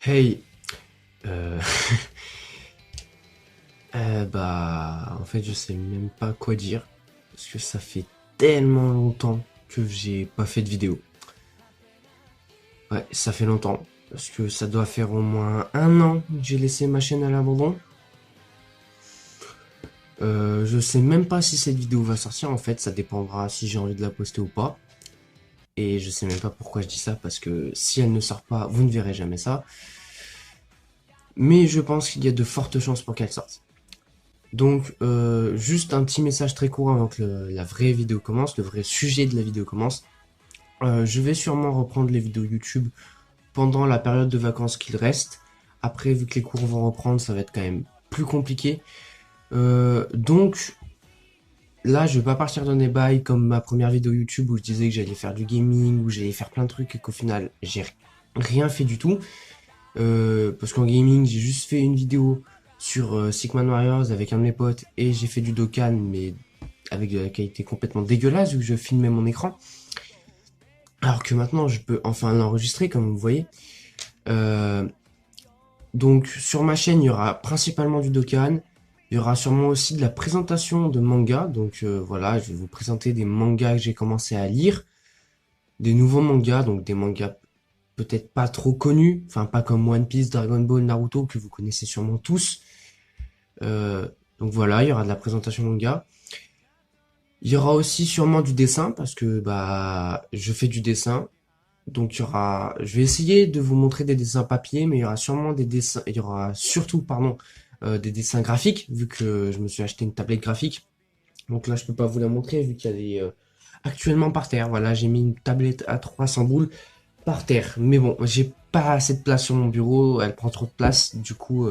Hey, euh, en fait, je sais même pas quoi dire parce que ça fait tellement longtemps que j'ai pas fait de vidéo. Ouais, ça fait longtemps parce que ça doit faire au moins un an que j'ai laissé ma chaîne à l'abandon. Je sais même pas si cette vidéo va sortir. En fait, ça dépendra si j'ai envie de la poster ou pas. Et je sais même pas pourquoi je dis ça parce que si elle ne sort pas, vous ne verrez jamais ça. Mais je pense qu'il y a de fortes chances pour qu'elle sorte. Donc, juste un petit message très court avant que la vraie vidéo commence, le vrai sujet de la vidéo commence. Je vais sûrement reprendre les vidéos YouTube pendant la période de vacances qu'il reste. Après, vu que les cours vont reprendre, ça va être quand même plus compliqué. Donc, là, je vais pas partir dans des bails comme ma première vidéo YouTube où je disais que j'allais faire du gaming, où j'allais faire plein de trucs et qu'au final, j'ai rien fait du tout. Parce qu'en gaming, j'ai juste fait une vidéo sur Sigma Warriors avec un de mes potes et j'ai fait du Dokkan, mais avec de la qualité complètement dégueulasse vu que je filmais mon écran. Alors que maintenant, je peux enfin l'enregistrer, comme vous voyez. Euh, donc, sur ma chaîne, il y aura principalement du Dokkan. Il y aura sûrement aussi de la présentation de mangas. Donc voilà, je vais vous présenter des mangas que j'ai commencé à lire. Des nouveaux mangas, donc des mangas peut-être pas trop connus. Enfin, pas comme One Piece, Dragon Ball, Naruto, que vous connaissez sûrement tous. Euh, donc voilà, il y aura de la présentation manga. Il y aura aussi sûrement du dessin parce que je fais du dessin. Donc je vais essayer de vous montrer des dessins papier, mais il y aura sûrement des dessins, il y aura surtout pardon des dessins graphiques vu que je me suis acheté une tablette graphique. Donc là je peux pas vous la montrer vu qu'elle est actuellement par terre. Voilà, j'ai mis une tablette à 300 boules par terre. Mais bon, j'ai pas assez de place sur mon bureau, elle prend trop de place. Du coup,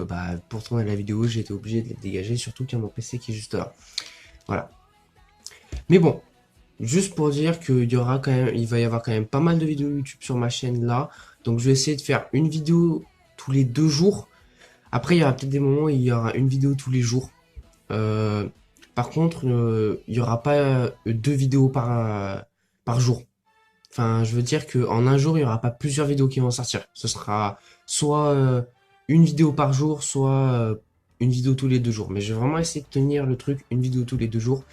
pour tourner la vidéo, j'ai été obligé de la dégager, surtout qu'il y a mon PC qui est juste là. Voilà. Mais bon, juste pour dire qu'il y aura quand même, il va y avoir quand même pas mal de vidéos YouTube sur ma chaîne là. Donc je vais essayer de faire une vidéo tous les 2 jours. Après, il y aura peut-être des moments où il y aura une vidéo tous les jours. Euh, Par contre, il y aura pas 2 vidéos par jour. Enfin, je veux dire qu'en un jour, il y aura pas plusieurs vidéos qui vont sortir. Ce sera soit une vidéo par jour, soit une vidéo tous les 2 jours. Mais je vais vraiment essayer de tenir le truc une vidéo tous les 2 jours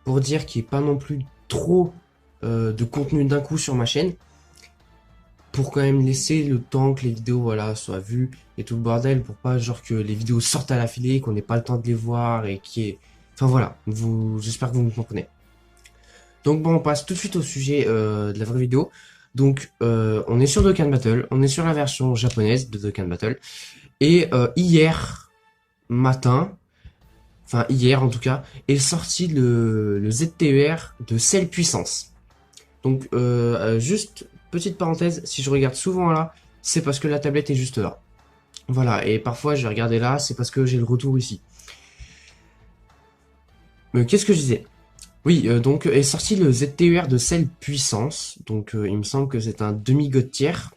pour dire qu'il n'y ait pas non plus trop de contenu d'un coup sur ma chaîne. Pour quand même laisser le temps que les vidéos voilà, soient vues et tout le bordel. Pour pas genre que les vidéos sortent à la filée, qu'on n'ait pas le temps de les voir et qui est... Enfin voilà, j'espère que vous me comprenez. Donc bon, on passe tout de suite au sujet de la vraie vidéo. Donc on est sur Dokkan Battle, on est sur la version japonaise de Dokkan Battle. Et hier matin, enfin hier en tout cas, est sorti le ZTER de Cell Puissance. Donc juste petite parenthèse, si je regarde souvent là, c'est parce que la tablette est juste là. Voilà, et parfois je vais regarder là, c'est parce que j'ai le retour ici. Mais qu'est-ce que je disais? Oui, donc est sorti le ZTER de Cell Puissance. Donc il me semble que c'est un demi-god tiers.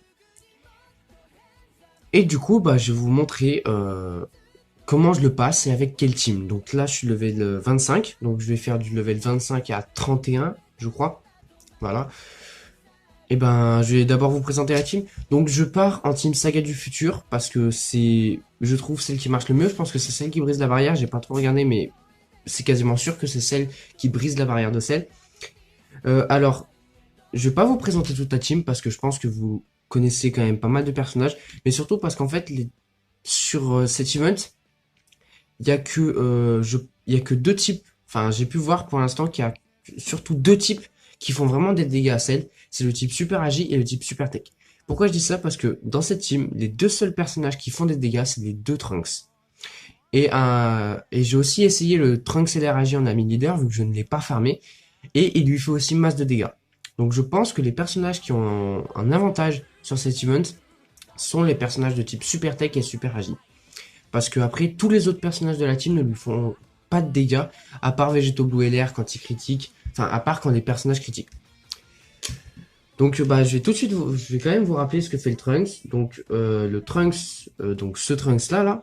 Et du coup, je vais vous montrer comment je le passe et avec quel team. Donc là, je suis level 25. Donc je vais faire du level 25 à 31, je crois. Voilà. Et je vais d'abord vous présenter la team. Donc je pars en team Saga du Futur parce que c'est, je trouve, celle qui marche le mieux. Je pense que c'est celle qui brise la barrière. J'ai pas trop regardé, mais c'est quasiment sûr que c'est celle qui brise la barrière de celle. Alors, je vais pas vous présenter toute la team parce que je pense que vous connaissez quand même pas mal de personnages, mais surtout parce qu'en fait, sur cet event, il y a que il y a que 2 types. Enfin, j'ai pu voir pour l'instant qu'il y a surtout 2 types qui font vraiment des dégâts à celle. C'est le type Super Agi et le type Super Tech. Pourquoi je dis ça? Parce que dans cette team, les 2 seuls personnages qui font des dégâts, c'est les 2 Trunks. Et j'ai aussi essayé le Trunks LR Agi en ami leader vu que je ne l'ai pas farmé. Et il lui fait aussi masse de dégâts. Donc je pense que les personnages qui ont un avantage sur cet event sont les personnages de type Super Tech et Super Agi. Parce que après, tous les autres personnages de la team ne lui font pas de dégâts, à part Vegeto Blue LR quand il critique, enfin à part quand les personnages critiquent. Donc je vais tout de suite, je vais quand même vous rappeler ce que fait le Trunks. Donc le Trunks, donc ce Trunks là,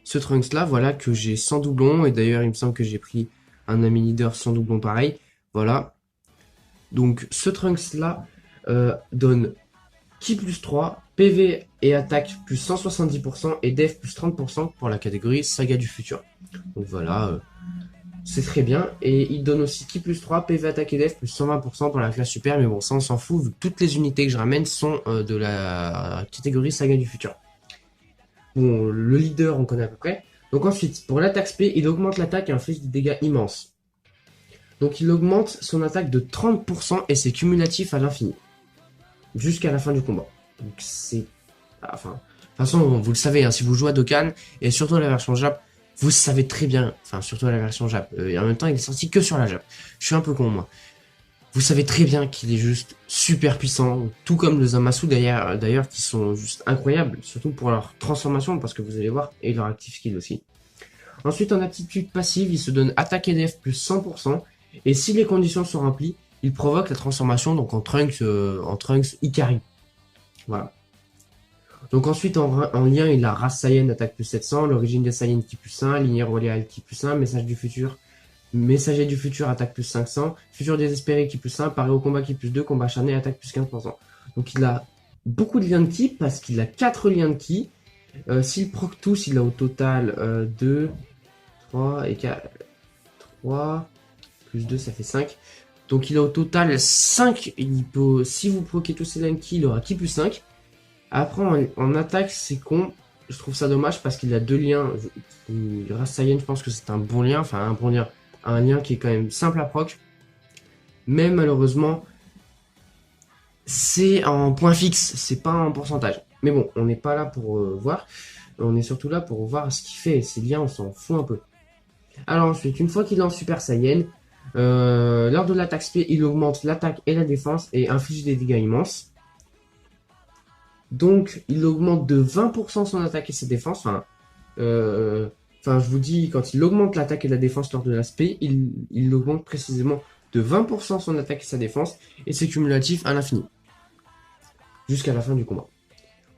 ce Trunks là, voilà que j'ai sans doublon, et d'ailleurs il me semble que j'ai pris un ami leader sans doublon pareil. Voilà. Donc ce Trunks là donne Ki plus 3, PV et attaque plus 170% et def plus 30% pour la catégorie Saga du futur. Donc voilà, c'est très bien. Et il donne aussi Ki plus 3, PV attaque et def plus 120% pour la classe super. Mais bon, ça on s'en fout vu que toutes les unités que je ramène sont de la catégorie Saga du futur. Bon, le leader on connaît à peu près. Donc ensuite, pour l'attaque spé, il augmente l'attaque et inflige des dégâts immenses. Donc il augmente son attaque de 30% et c'est cumulatif à l'infini. Jusqu'à la fin du combat. Donc c'est... Enfin, de toute façon, vous le savez, hein, si vous jouez à Dokkan, et surtout à la version Jap, vous savez très bien, enfin surtout à la version Jap, et en même temps il est sorti que sur la Jap. Je suis un peu con moi. Vous savez très bien qu'il est juste super puissant, tout comme le Zamasu d'ailleurs, qui sont juste incroyables, surtout pour leur transformation, parce que vous allez voir, et leur active skill aussi. Ensuite, en aptitude passive, il se donne attaque et def plus 100%, et si les conditions sont remplies, il provoque la transformation donc en Trunks Ikari. Voilà. Donc ensuite, en lien, il a race Saiyan attaque plus 700, l'origine des Saiyans qui plus 1, lignée royale qui plus 1, messager du futur attaque plus 500, futur désespéré qui plus 1, paré au combat qui plus 2, combat acharné attaque plus 15%. Donc il a beaucoup de liens de ki parce qu'il a 4 liens de ki. S'il proc tous, il a au total 2, 3 et 4, 3, plus 2 ça fait 5. Donc il a au total 5, si vous proquez tous ces liens de ki, il aura ki plus 5. Après en attaque c'est con, je trouve ça dommage parce qu'il a 2 liens. Race Saiyan je pense que c'est un bon lien, enfin un bon lien, un lien qui est quand même simple à proc. Mais malheureusement c'est en point fixe, c'est pas en pourcentage. Mais bon, on n'est pas là pour voir, on est surtout là pour voir ce qu'il fait. Ces liens on s'en fout un peu. Alors ensuite, une fois qu'il est en Super Saiyan, lors de l'attaque spé, il augmente l'attaque et la défense et inflige des dégâts immenses. Donc, il augmente de 20% son attaque et sa défense. Enfin, je vous dis, quand il augmente l'attaque et la défense lors de l'aspect, il augmente précisément de 20% son attaque et sa défense, et c'est cumulatif à l'infini. Jusqu'à la fin du combat.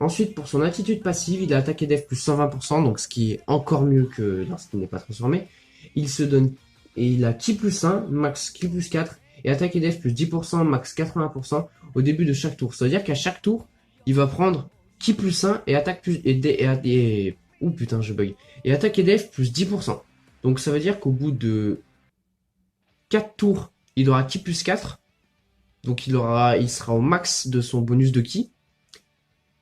Ensuite, pour son attitude passive, il a attaque et def plus 120%, donc ce qui est encore mieux que lorsqu'il n'est pas transformé. Il se donne, et il a ki plus 1, max ki plus 4, et attaque et def plus 10%, max 80% au début de chaque tour. Ça veut dire qu'à chaque tour, il va prendre ki plus 1 et attaque plus oh putain je bug. Et attaque et def plus 10%. Donc ça veut dire qu'au bout de 4 tours, il aura ki plus 4. Donc il sera au max de son bonus de ki.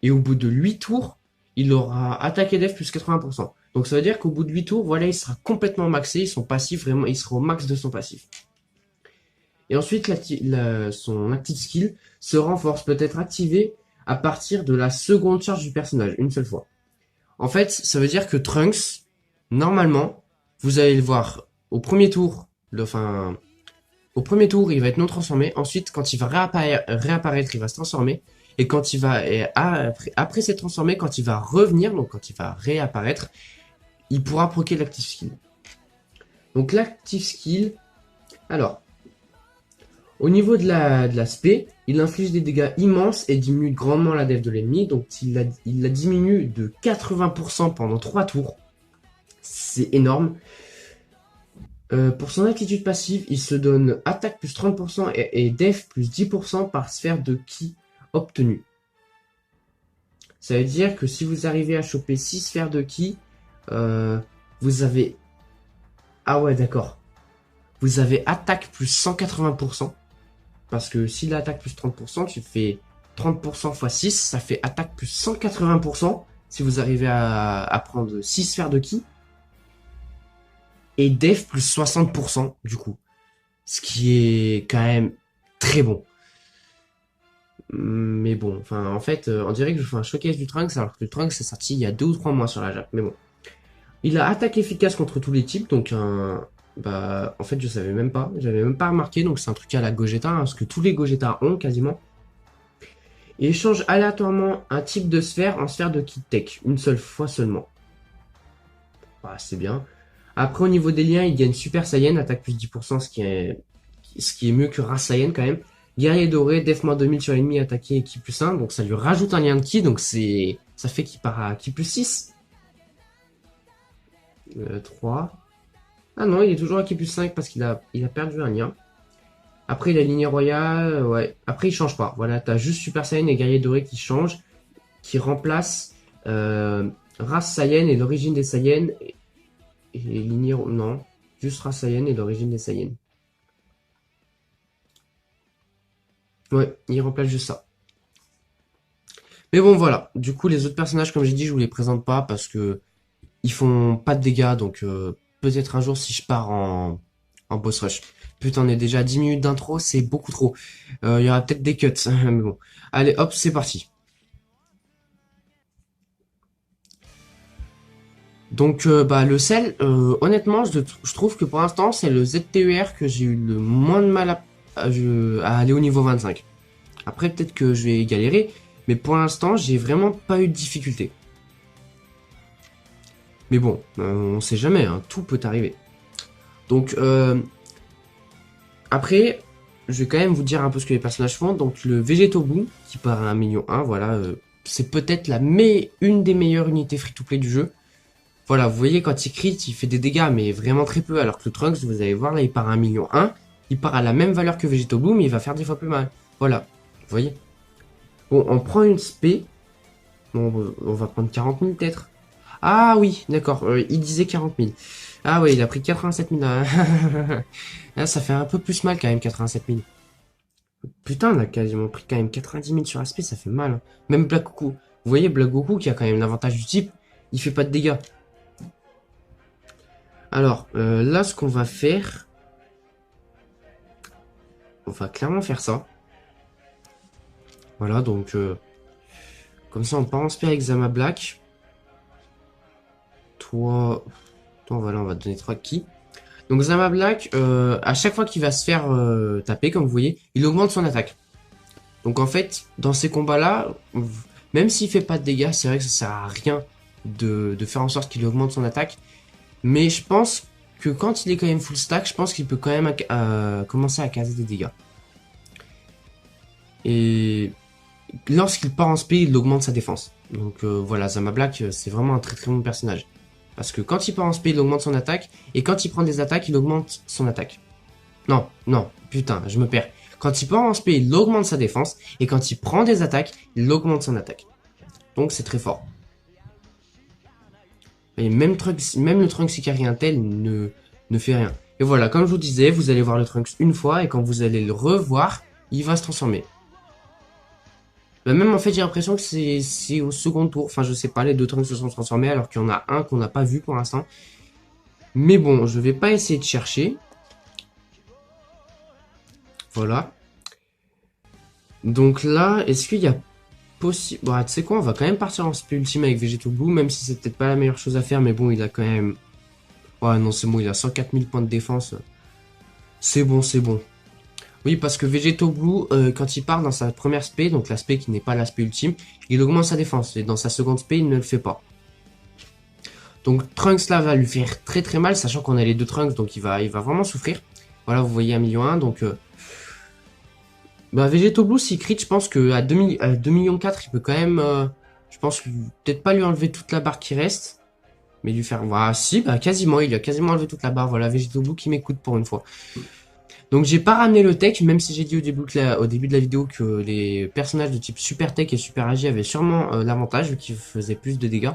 Et au bout de 8 tours, il aura attaque et def plus 80%. Donc ça veut dire qu'au bout de 8 tours, voilà, il sera complètement maxé. Son passif, vraiment, il sera au max de son passif. Et ensuite, son active skill se renforce, peut être activé à partir de la seconde charge du personnage, une seule fois. En fait, ça veut dire que Trunks, normalement, vous allez le voir au premier tour, au premier tour, il va être non transformé. Ensuite, quand il va réapparaître, il va se transformer. Et quand il va, après s'être transformé, quand il va revenir, donc quand il va réapparaître, il pourra proquer l'active skill. Donc l'active skill, alors, au niveau de l'aspect, il inflige des dégâts immenses et diminue grandement la def de l'ennemi. Donc il la diminue de 80% pendant 3 tours. C'est énorme. Pour son attitude passive, il se donne attaque plus 30% et def plus 10% par sphère de ki obtenue. Ça veut dire que si vous arrivez à choper 6 sphères de ki, vous avez... Ah ouais, d'accord. Vous avez attaque plus 180%. Parce que si l'attaque plus 30%, tu fais 30% x 6, ça fait attaque plus 180% si vous arrivez à prendre 6 sphères de ki. Et def plus 60% du coup. Ce qui est quand même très bon. Mais bon, enfin en fait, on dirait que je fais un showcase du Trunks alors que le Trunks est sorti il y a 2 ou 3 mois sur la Jap. Mais bon. Il a attaque efficace contre tous les types, donc en fait je savais même pas, j'avais même pas remarqué, donc c'est un truc à la Gogeta, hein, parce que tous les Gogeta ont quasiment. Et échange aléatoirement un type de sphère en sphère de Ki Tech, une seule fois seulement. Bah, c'est bien. Après au niveau des liens, il gagne Super Saiyan, attaque plus 10%, ce qui est mieux que Race Saiyan quand même. Guerrier doré, def moins 2000 sur l'ennemi, attaqué et Ki plus 1, donc ça lui rajoute un lien de Ki, donc ça fait qu'il part à Ki plus 6. 3. Ah non, il est toujours à Ki plus 5 parce qu'il a perdu un lien. Après, la lignée royale, ouais. Après, il change pas. Voilà, t'as juste Super Saiyan et Guerrier Doré qui changent, qui remplacent race Saiyan et l'origine des Saiyans. Et lignée... Non, juste race Saiyan et l'origine des Saiyans. Ouais, il remplace juste ça. Mais bon, voilà. Du coup, les autres personnages, comme j'ai dit, je vous les présente pas parce que ils font pas de dégâts. Donc, peut-être un jour, si je pars en boss rush. Putain, on est déjà à 10 minutes d'intro, c'est beaucoup trop. Il y aura peut-être des cuts, mais bon. Allez, hop, c'est parti. Donc, bah, le sel, honnêtement, je trouve que pour l'instant, c'est le ZTER que j'ai eu le moins de mal à aller au niveau 25. Après, peut-être que je vais galérer, mais pour l'instant, j'ai vraiment pas eu de difficulté. Mais bon, on sait jamais, hein, tout peut arriver. Donc, après, je vais quand même vous dire un peu ce que les personnages font. Donc, le Végétoboo, qui part à 1,1 million, voilà, c'est peut-être une des meilleures unités free-to-play du jeu. Voilà, vous voyez, quand il crit, il fait des dégâts, mais vraiment très peu, alors que le Trunks, vous allez voir, là, il part à 1,1 million. Il part à la même valeur que Végétoboo, mais il va faire 10 fois plus mal. Voilà, vous voyez. Bon, on prend une spé. Bon, on va prendre 40 000 peut-être. Ah oui, d'accord, il disait 40 000. Ah oui, il a pris 87 000. Là, ça fait un peu plus mal quand même, 87 000. Putain, on a quasiment pris quand même 90 000 sur aspect, ça fait mal. Hein. Même Black Goku. Vous voyez, Black Goku qui a quand même l'avantage du type, il fait pas de dégâts. Alors, là, ce qu'on va faire... On va clairement faire ça. Voilà, donc... comme ça, on part en spé avec Zama Black. Toi... Voilà, on va te donner 3 ki. Donc Zama Black, à chaque fois qu'il va se faire taper, comme vous voyez, il augmente son attaque. Donc en fait, dans ces combats-là, même s'il fait pas de dégâts, c'est vrai que ça sert à rien de faire en sorte qu'il augmente son attaque. Mais je pense que quand il est quand même full stack, je pense qu'il peut quand même commencer à caser des dégâts. Et lorsqu'il part en spé, il augmente sa défense. Donc voilà, Zama Black, c'est vraiment un très très bon personnage. Parce que quand il part en spé, il augmente son attaque. Et quand il prend des attaques, il augmente son attaque. Non, non, putain, je me perds. Quand il part en spé, il augmente sa défense. Et quand il prend des attaques, il augmente son attaque. Donc c'est très fort. Et même le Trunks Ikari Intel ne fait rien. Et voilà, comme je vous disais, vous allez voir le Trunks une fois. Et quand vous allez le revoir, il va se transformer. Bah même en fait j'ai l'impression que c'est au second tour. Enfin je sais pas, les deux Trunks se sont transformés alors qu'il y en a un qu'on n'a pas vu pour l'instant. Mais bon, je vais pas essayer de chercher. Voilà. Donc là, est-ce qu'il y a possible... Bon, tu sais quoi, on va quand même partir en spé ultime avec Végétoboo, même si c'est peut-être pas la meilleure chose à faire, mais bon, il a quand même... Ouais, non, c'est bon, il a 104 000 points de défense. C'est bon, c'est bon. Oui, parce que Végétoboo, quand il part dans sa première spé, donc la spé qui n'est pas la spé ultime, il augmente sa défense, et dans sa seconde spé, il ne le fait pas. Donc Trunks là va lui faire très très mal, sachant qu'on a les deux Trunks, donc il va vraiment souffrir. Voilà, vous voyez 1,1 million, donc... Bah Végétoboo, s'il crit, je pense qu'à 2 millions 4, il peut quand même... je pense peut-être pas lui enlever toute la barre qui reste, mais lui faire... Voilà, si, bah quasiment, il a quasiment enlevé toute la barre. Voilà, Végétoboo qui m'écoute pour une fois. Donc j'ai pas ramené le tech, même si j'ai dit au début de la vidéo que les personnages de type Super Tech et Super Agi avaient sûrement l'avantage, vu qu'ils faisaient plus de dégâts.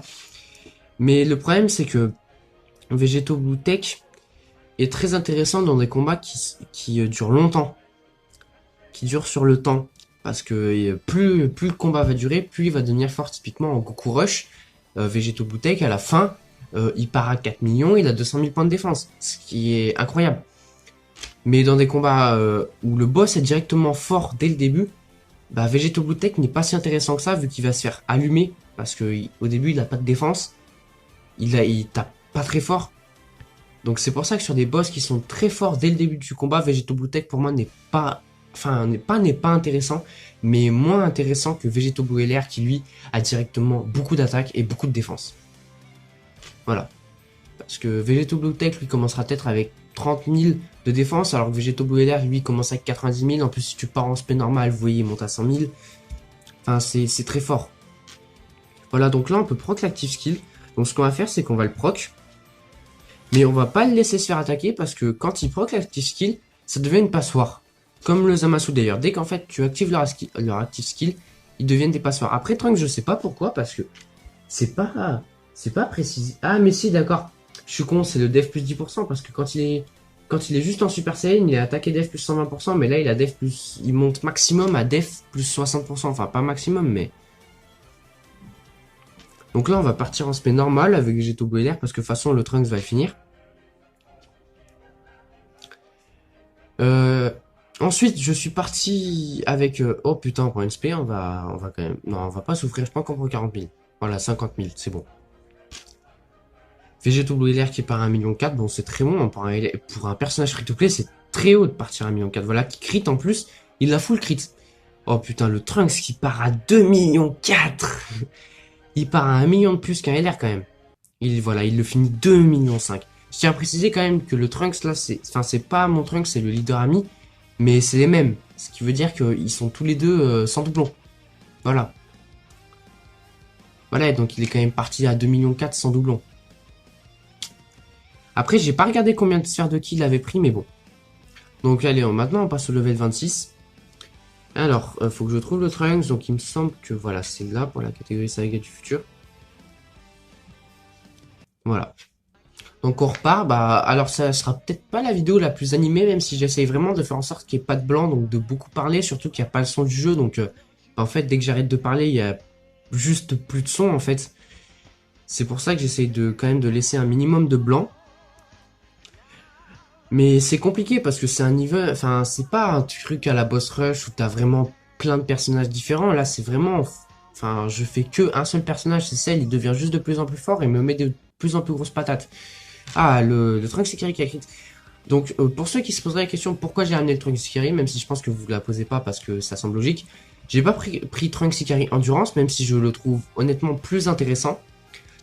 Mais le problème, c'est que Végétoboo Tech est très intéressant dans des combats qui durent longtemps. Qui durent sur le temps. Parce que plus le combat va durer, plus il va devenir fort. Typiquement en Goku Rush, Végétoboo Tech, à la fin, il part à 4 millions, il a 200 000 points de défense. Ce qui est incroyable. Mais dans des combats où le boss est directement fort dès le début, bah Végétoboo Tech n'est pas si intéressant que ça, vu qu'il va se faire allumer. Parce que au début, il n'a pas de défense. Il tape pas très fort. Donc c'est pour ça que sur des boss qui sont très forts dès le début du combat, Végétoboo Tech pour moi n'est pas intéressant, mais moins intéressant que Végétoboo LR qui lui a directement beaucoup d'attaques et beaucoup de défense. Voilà. Parce que Végétoboo Tech lui commencera peut-être avec 30 000 de défense, alors que Végétoboo LR lui commence avec 90 000. En plus si tu pars en spé normal, vous voyez, il monte à 100 000. Enfin c'est très fort. Voilà, donc là on peut proc l'active skill. Donc ce qu'on va faire, c'est qu'on va le proc. Mais on va pas le laisser se faire attaquer parce que quand il proc l'active skill, ça devient une passoire. Comme le Zamasu d'ailleurs. Dès qu'en fait tu actives leur active skill, ils deviennent des passoires. Après Trunks, je sais pas pourquoi, parce que c'est pas précisé. Ah mais si, d'accord. Je suis con, c'est le def plus 10%, parce que quand il est juste en Super Saiyan, il est attaqué def plus 120%, mais là il a def plus, il monte maximum à def plus 60%, enfin pas maximum, mais... Donc là on va partir en spé normal avec Végéto Boiler, parce que de toute façon le Trunks va finir. Ensuite, je suis parti avec... oh putain, on prend une spé, on va quand même... Non, on va pas souffrir, je pense qu'on prend 40 000. Voilà, 50 000, c'est bon. Végéto LR qui part à 1,4 million, bon c'est très bon, pour un personnage free-to-play, c'est très haut de partir à 1,4 million. Voilà, qui crit en plus, il a full crit. Oh putain, le Trunks qui part à 2,4 millions. Il part à 1 million de plus qu'un LR quand même. Voilà, il le finit 2,5 millions. Je tiens à préciser quand même que le Trunks là, c'est pas mon Trunks, c'est le leader ami, mais c'est les mêmes. Ce qui veut dire qu'ils sont tous les deux sans doublon. Voilà. Voilà, donc il est quand même parti à 2,4 millions sans doublon. Après, j'ai pas regardé combien de sphères de ki il avait pris, mais bon. Donc allez, maintenant on passe au level 26. Alors, faut que je trouve le Trunks, donc il me semble que voilà, c'est là pour la catégorie Saga du futur. Voilà. Donc on repart, bah alors ça sera peut-être pas la vidéo la plus animée, même si j'essaye vraiment de faire en sorte qu'il n'y ait pas de blanc, donc de beaucoup parler, surtout qu'il n'y a pas le son du jeu, donc en fait dès que j'arrête de parler, il y a juste plus de son en fait. C'est pour ça que j'essaye de quand même de laisser un minimum de blanc. Mais c'est compliqué parce que c'est un niveau, enfin c'est pas un truc à la boss rush où t'as vraiment plein de personnages différents, là c'est vraiment, enfin je fais que un seul personnage, c'est Cell, il devient juste de plus en plus fort et me met de plus en plus grosses patates. Ah, le Trunks Ikari qui a crit. Donc, pour ceux qui se poseraient la question pourquoi j'ai ramené le Trunks Ikari, même si je pense que vous ne la posez pas parce que ça semble logique, j'ai pas pris Trunks Ikari Endurance, même si je le trouve honnêtement plus intéressant.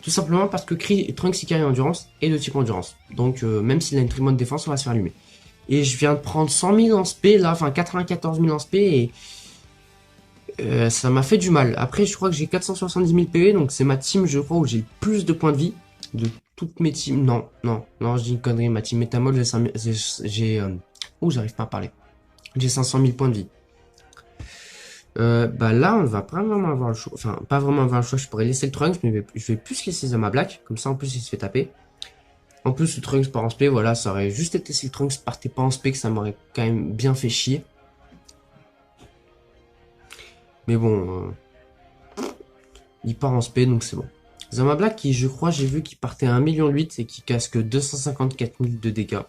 Tout simplement parce que Trunks Ikari Endurance est de type Endurance. Donc, même s'il a une très bonne défense, on va se faire allumer. Et je viens de prendre 100 000 en spé, là, enfin 94 000 en spé, et ça m'a fait du mal. Après, je crois que j'ai 470 000 PV, donc c'est ma team, je crois, où j'ai le plus de points de vie de toutes mes teams. Non, je dis une connerie. Ma team Métamol, j'ai j'arrive pas à parler. J'ai 500 000 points de vie. Bah là, on va pas vraiment avoir le choix. Enfin, pas vraiment avoir le choix. Je pourrais laisser le Trunks, mais je vais plus laisser Zama Black. Comme ça, en plus, il se fait taper. En plus, le Trunks part en spé, voilà, ça aurait juste été si le Trunks partait pas en spé, que ça m'aurait quand même bien fait chier. Mais bon, il part en spé, donc c'est bon. Zama Black, qui, je crois, j'ai vu qu'il partait à 1,8 million et qui casque 254 000 de dégâts.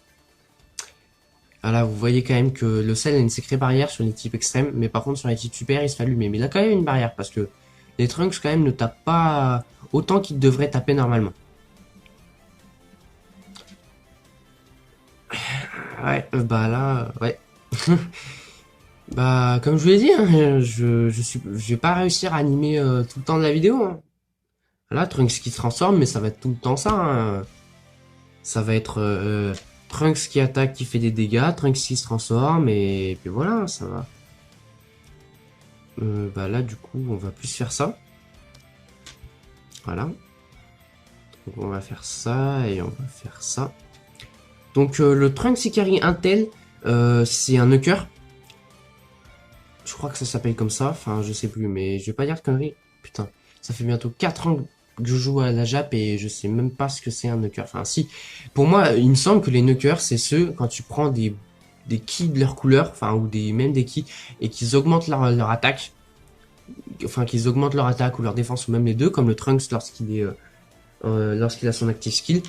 Ah là, vous voyez quand même que le sel a une sacrée barrière sur les types extrêmes, mais par contre sur les types super, il se fait allumer. Mais il a quand même une barrière, parce que les Trunks quand même ne tapent pas autant qu'ils devraient taper normalement. Ouais, bah là, ouais. Bah, comme je vous l'ai dit, hein, je vais pas réussir à animer tout le temps de la vidéo. Hein. Là, Trunks qui se transforme, mais ça va être tout le temps ça. Hein. Ça va être Trunks qui attaque, qui fait des dégâts, Trunks qui se transforme, et puis voilà, ça va. Bah là, du coup, on va plus faire ça. Voilà. Donc on va faire ça, et on va faire ça. Donc le Trunks Ikari Intel, c'est un Nuker. Je crois que ça s'appelle comme ça, enfin je sais plus, mais je vais pas dire de conneries. Putain, ça fait bientôt 4 ans que je joue à la Jap et je sais même pas ce que c'est un Nuker. Enfin si, pour moi il me semble que les Nukers c'est ceux quand tu prends des ki de leur couleur, enfin ou même des ki, et qu'ils augmentent leur attaque. Enfin qu'ils augmentent leur attaque ou leur défense ou même les deux, comme le Trunks lorsqu'il a son active skill.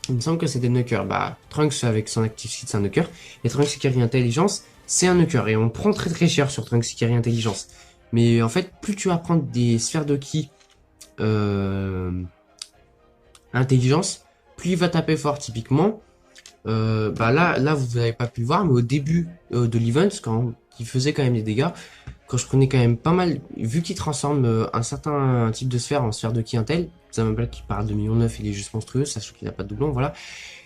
Il me semble que c'est des Nukers. Bah, Trunks avec son active skill c'est un Nuker. Et Trunks Ikari Intelligence, c'est un Nuker. Et on prend très très cher sur Trunks Ikari Intelligence. Mais en fait, plus tu vas prendre des sphères de ki intelligence, plus il va taper fort typiquement. Bah là vous n'avez pas pu le voir, mais au début de l'event, quand il faisait quand même des dégâts, quand je prenais quand même pas mal, vu qu'il transforme un certain type de sphère en sphère de ki intel, Zama Black qui part de 1,9 million, il est juste monstrueux, sachant qu'il n'a pas de doublon, voilà.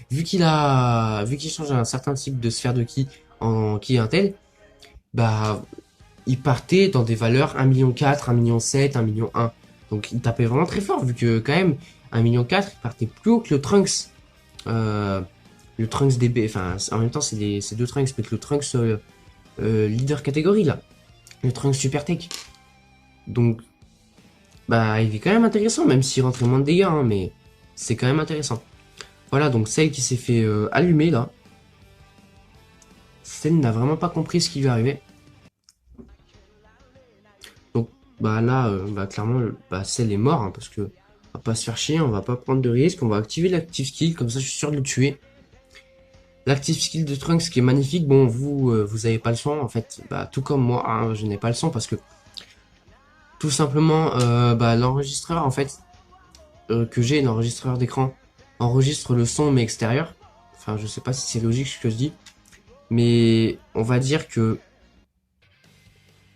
Vu qu'il change un certain type de sphère de ki en ki intel, bah il partait dans des valeurs 1,4 million, 1,7 million, 1,1 million. Donc il tapait vraiment très fort, vu que quand même 1,4 million, il partait plus haut que le Trunks. Le Trunks DB, enfin en même temps c'est deux Trunks, mais que le Trunks leader catégorie là, le Trunks Super Tech. Donc, bah, il est quand même intéressant, même s'il rentrait moins de dégâts, hein, mais c'est quand même intéressant. Voilà, donc celle qui s'est fait allumer là. Celle n'a vraiment pas compris ce qui lui arrivait. Donc, bah là, bah, clairement, bah, celle est mort, hein, parce que on va pas se faire chier, on va pas prendre de risque, on va activer l'active skill, comme ça je suis sûr de le tuer. L'active skill de Trunks qui est magnifique, bon, vous avez pas le son, en fait, bah, tout comme moi, hein, je n'ai pas le son parce que tout simplement, bah, l'enregistreur, en fait, que j'ai, l'enregistreur d'écran, enregistre le son mais extérieur. Enfin, je sais pas si c'est logique ce que je dis, mais on va dire que,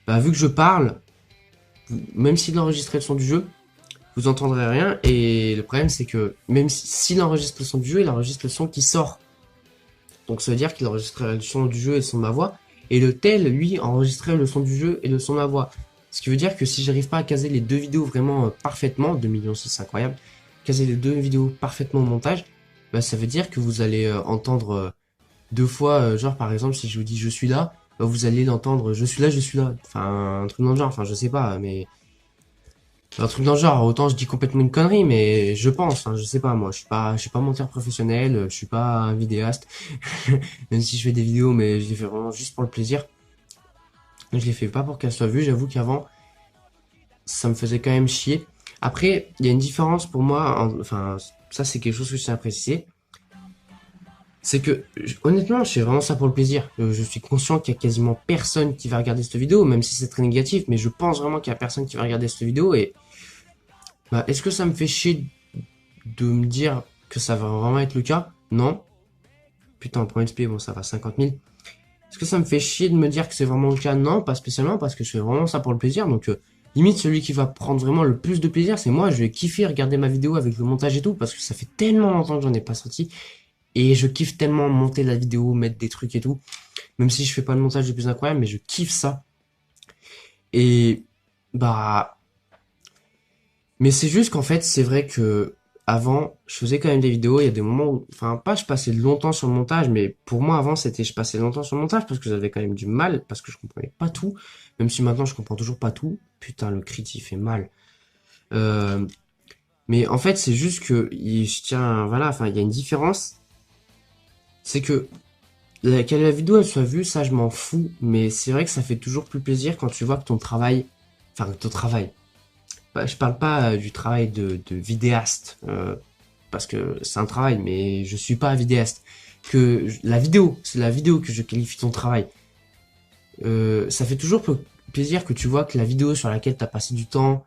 bah, vu que je parle, même s'il enregistrait le son du jeu, vous entendrez rien, et le problème c'est que, même s'il enregistre le son du jeu, il enregistre le son qui sort. Donc ça veut dire qu'il enregistrerait le son du jeu et le son de ma voix, et le tel, lui, enregistrerait le son du jeu et le son de ma voix. Ce qui veut dire que si j'arrive pas à caser les deux vidéos vraiment parfaitement, 2,6 millions, c'est incroyable, caser les deux vidéos parfaitement au montage, bah ça veut dire que vous allez entendre deux fois, genre par exemple si je vous dis je suis là, bah, vous allez l'entendre je suis là, enfin un truc dans le genre, enfin je sais pas, mais un truc dans le genre, autant je dis complètement une connerie, mais je pense, hein, je sais pas moi, je suis pas monteur professionnel, je suis pas un vidéaste, même si je fais des vidéos, mais je les fais vraiment juste pour le plaisir. Je les fais pas pour qu'elles soient vues, j'avoue qu'avant, ça me faisait quand même chier. Après, il y a une différence pour moi, enfin, ça c'est quelque chose que je tiens à préciser, c'est que, honnêtement, je fais vraiment ça pour le plaisir. Je suis conscient qu'il y a quasiment personne qui va regarder cette vidéo, même si c'est très négatif, mais je pense vraiment qu'il y a personne qui va regarder cette vidéo, et bah, est-ce que ça me fait chier de me dire que ça va vraiment être le cas? Non. Putain, pour XP, bon, ça va 50 000. Est-ce que ça me fait chier de me dire que c'est vraiment le cas? Non, pas spécialement, parce que je fais vraiment ça pour le plaisir. Donc, limite, celui qui va prendre vraiment le plus de plaisir, c'est moi. Je vais kiffer regarder ma vidéo avec le montage et tout, parce que ça fait tellement longtemps que j'en ai pas sorti. Et je kiffe tellement monter la vidéo, mettre des trucs et tout. Même si je fais pas le montage le plus incroyable, mais je kiffe ça. Et, bah, mais c'est juste qu'en fait, c'est vrai que avant, je faisais quand même des vidéos. Il y a des moments où, enfin, pas je passais longtemps sur le montage, mais pour moi avant, c'était je passais longtemps sur le montage parce que j'avais quand même du mal, parce que je comprenais pas tout. Même si maintenant je comprends toujours pas tout. Putain, le crit il fait mal. Euh, mais en fait, c'est juste que, je tiens, voilà, enfin, il y a une différence. C'est que que la vidéo elle soit vue, ça je m'en fous. Mais c'est vrai que ça fait toujours plus plaisir quand tu vois que ton travail, enfin, ton travail. Bah, je parle pas du travail de vidéaste, parce que c'est un travail, mais je suis pas vidéaste. La vidéo, c'est la vidéo que je qualifie ton travail. Ça fait toujours plaisir que tu vois que la vidéo sur laquelle t'as passé du temps,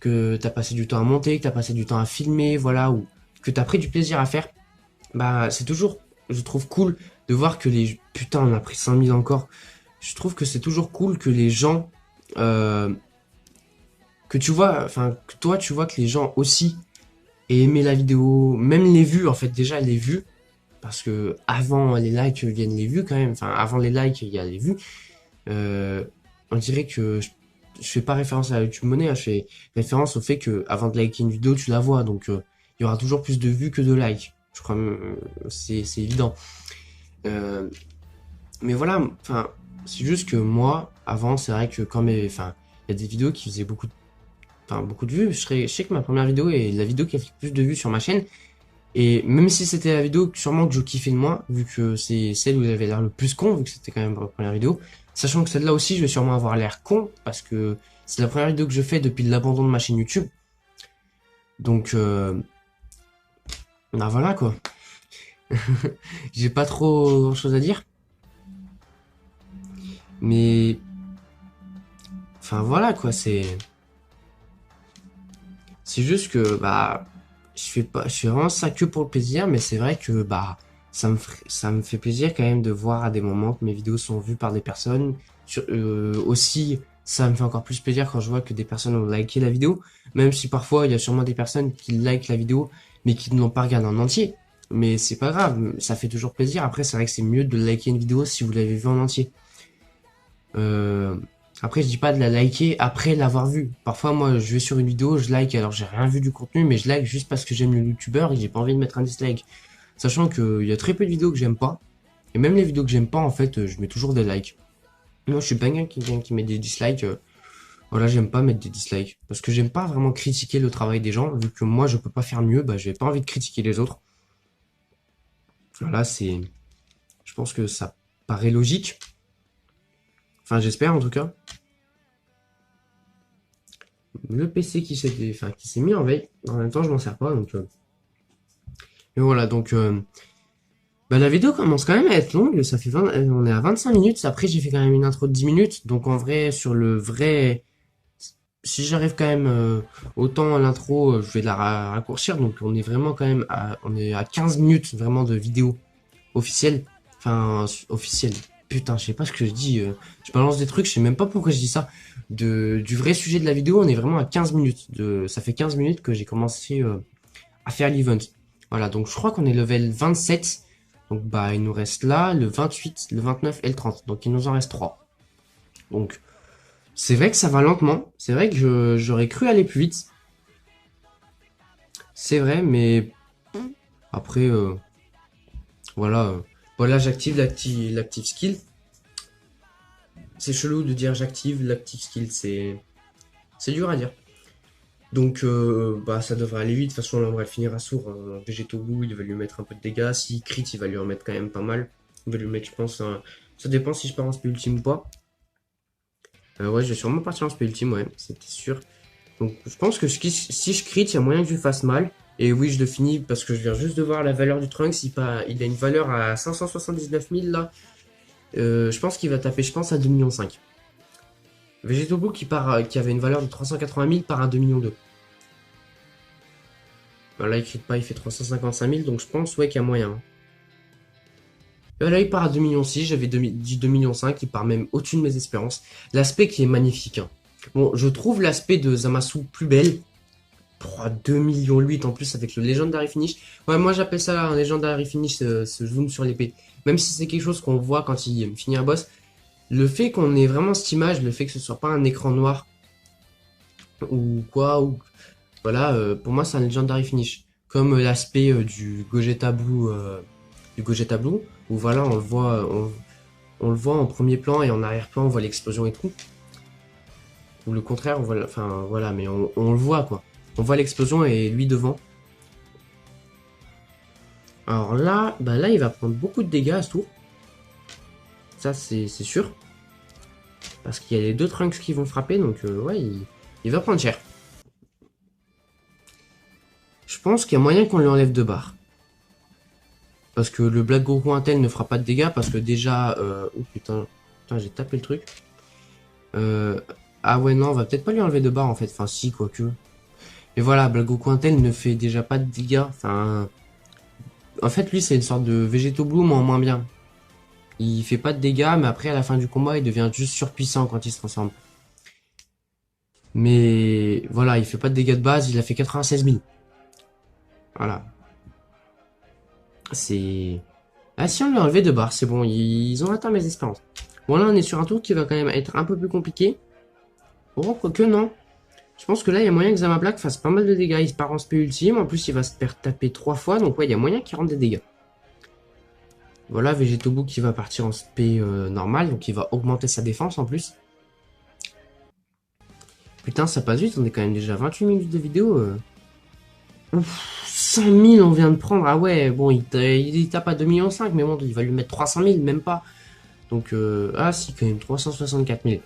que t'as passé du temps à monter, que t'as passé du temps à filmer, voilà, ou que t'as pris du plaisir à faire, bah c'est toujours, je trouve cool de voir que les... Putain, on a pris 5000 encore. Je trouve que c'est toujours cool que les gens... que tu vois, enfin, que toi tu vois que les gens aussi aient aimé la vidéo, même les vues, en fait, déjà les vues, parce que avant les likes viennent les vues quand même, enfin, avant les likes, il y a les vues. Euh, on dirait que je fais pas référence à la YouTube Money, hein, je fais référence au fait que avant de liker une vidéo, tu la vois, donc il y aura toujours plus de vues que de likes. Je crois, c'est évident. Euh, mais voilà, enfin, c'est juste que moi, avant, c'est vrai que quand mes, enfin, il y a des vidéos qui faisaient beaucoup de vues. Je sais que ma première vidéo est la vidéo qui a fait plus de vues sur ma chaîne. Et même si c'était la vidéo sûrement que je kiffais le moins, vu que c'est celle où j'avais l'air le plus con, vu que c'était quand même ma première vidéo, sachant que celle-là aussi, je vais sûrement avoir l'air con, parce que c'est la première vidéo que je fais depuis l'abandon de ma chaîne YouTube. Donc, bah voilà quoi. J'ai pas trop grand chose à dire. Mais, enfin voilà quoi, c'est juste que, bah, je fais vraiment ça que pour le plaisir, mais c'est vrai que, bah, ça me fait plaisir quand même de voir à des moments que mes vidéos sont vues par des personnes. Aussi, ça me fait encore plus plaisir quand je vois que des personnes ont liké la vidéo, même si parfois il y a sûrement des personnes qui likent la vidéo, mais qui ne l'ont pas regardée en entier. Mais c'est pas grave, ça fait toujours plaisir. Après, c'est vrai que c'est mieux de liker une vidéo si vous l'avez vue en entier. Euh, Après, je dis pas de la liker après l'avoir vue. Parfois, moi, je vais sur une vidéo, je like, alors j'ai rien vu du contenu, mais je like juste parce que j'aime le youtubeur et j'ai pas envie de mettre un dislike. Sachant qu'il y a très peu de vidéos que j'aime pas. Et même les vidéos que j'aime pas, en fait, je mets toujours des likes. Moi, je suis pas quelqu'un qui met des dislikes. Voilà, j'aime pas mettre des dislikes. Parce que j'aime pas vraiment critiquer le travail des gens. Vu que moi, je peux pas faire mieux, bah, j'ai pas envie de critiquer les autres. Voilà, c'est... Je pense que ça paraît logique. Enfin, j'espère en tout cas. Le PC qui s'est mis en veille. En même temps, je m'en sers pas, donc... Et voilà, donc... Bah, la vidéo commence quand même à être longue. Ça fait 20... On est à 25 minutes. Après, j'ai fait quand même une intro de 10 minutes. Donc, en vrai, sur le vrai... Si j'arrive quand même autant à l'intro, je vais la raccourcir. Donc, on est vraiment quand même on est à 15 minutes vraiment de vidéo officielle. Enfin, officielle. Putain, je sais pas ce que je dis. Je balance des trucs, je sais même pas pourquoi je dis ça. Du vrai sujet de la vidéo, on est vraiment à 15 minutes. Ça fait 15 minutes que j'ai commencé à faire l'event. Voilà, donc je crois qu'on est level 27. Donc bah il nous reste là le 28, le 29 et le 30. Donc il nous en reste 3. Donc c'est vrai que ça va lentement. C'est vrai que j'aurais cru aller plus vite. C'est vrai, mais après, voilà. Voilà, j'active l'active skill. C'est chelou de dire j'active l'active skill, c'est dur à dire. Donc bah ça devrait aller vite, de toute façon là on va le finir à sourd. Hein. Végéto Blue, il va lui mettre un peu de dégâts, si crit il va lui en mettre quand même pas mal. Il va lui mettre je pense ça dépend si je pars en spé ultime ou pas. Ouais je vais sûrement partir en spé ultime, ouais, c'était sûr. Donc je pense que si je crit, il y a moyen que je lui fasse mal. Et oui je le finis parce que je viens juste de voir la valeur du Trunks, il a une valeur à 579 000 là. Je pense qu'il va taper je pense à 2,5 millions. Végéto Blue qui avait une valeur de 380 000 part à 2,2 millions. Là, il crit pas, il fait 355 000, donc je pense ouais, qu'il y a moyen. Là, il part à 2,6 millions, j'avais dit 2,5 millions, il part même au-dessus de mes espérances. L'aspect qui est magnifique. Hein. Bon, je trouve l'aspect de Zamasu plus belle. 2,8 millions en plus avec le Legendary Finish. Ouais, moi j'appelle ça un Legendary Finish, ce zoom sur l'épée. Même si c'est quelque chose qu'on voit quand il finit un boss. Le fait qu'on ait vraiment cette image, le fait que ce soit pas un écran noir, ou quoi, ou voilà, pour moi c'est un Legendary Finish. Comme l'aspect du Gogeta Blue, où voilà, on le voit en premier plan et en arrière-plan on voit l'explosion et tout. Ou le contraire, on voit, enfin voilà, mais on le voit quoi. On voit l'explosion et lui devant. Alors là, bah là il va prendre beaucoup de dégâts à ce tour. Ça c'est sûr. Parce qu'il y a les deux Trunks qui vont frapper, donc ouais, il va prendre cher. Je pense qu'il y a moyen qu'on lui enlève 2 barres. Parce que le Black Goku Intel ne fera pas de dégâts, parce que déjà... oh putain, j'ai tapé le truc. Ah ouais, non, on va peut-être pas lui enlever 2 barres en fait. Enfin, si, quoique. Mais voilà, Black Goku Intel ne fait déjà pas de dégâts. Enfin... En fait, lui, c'est une sorte de Végéto Blue, mais en moins bien. Il fait pas de dégâts, mais après, à la fin du combat, il devient juste surpuissant quand il se transforme. Mais voilà, il fait pas de dégâts de base, il a fait 96 000. Voilà. C'est... Ah si on lui a enlevé 2 barres, c'est bon, ils ont atteint mes espérances. Bon là on est sur un tour qui va quand même être un peu plus compliqué. Bon, quoique non. Je pense que là il y a moyen que Zama Black fasse pas mal de dégâts. Il se part en spé ultime, en plus il va se faire taper 3 fois, donc ouais il y a moyen qu'il rende des dégâts. Voilà, Végétobu qui va partir en spé normal, donc il va augmenter sa défense en plus. Putain ça passe vite, on est quand même déjà à 28 minutes de vidéo. Ouf, 100 000 on vient de prendre, ah ouais, bon il tape à 2,5 millions, mais bon il va lui mettre 300 000, même pas. Donc, ah si, quand même, 364 000.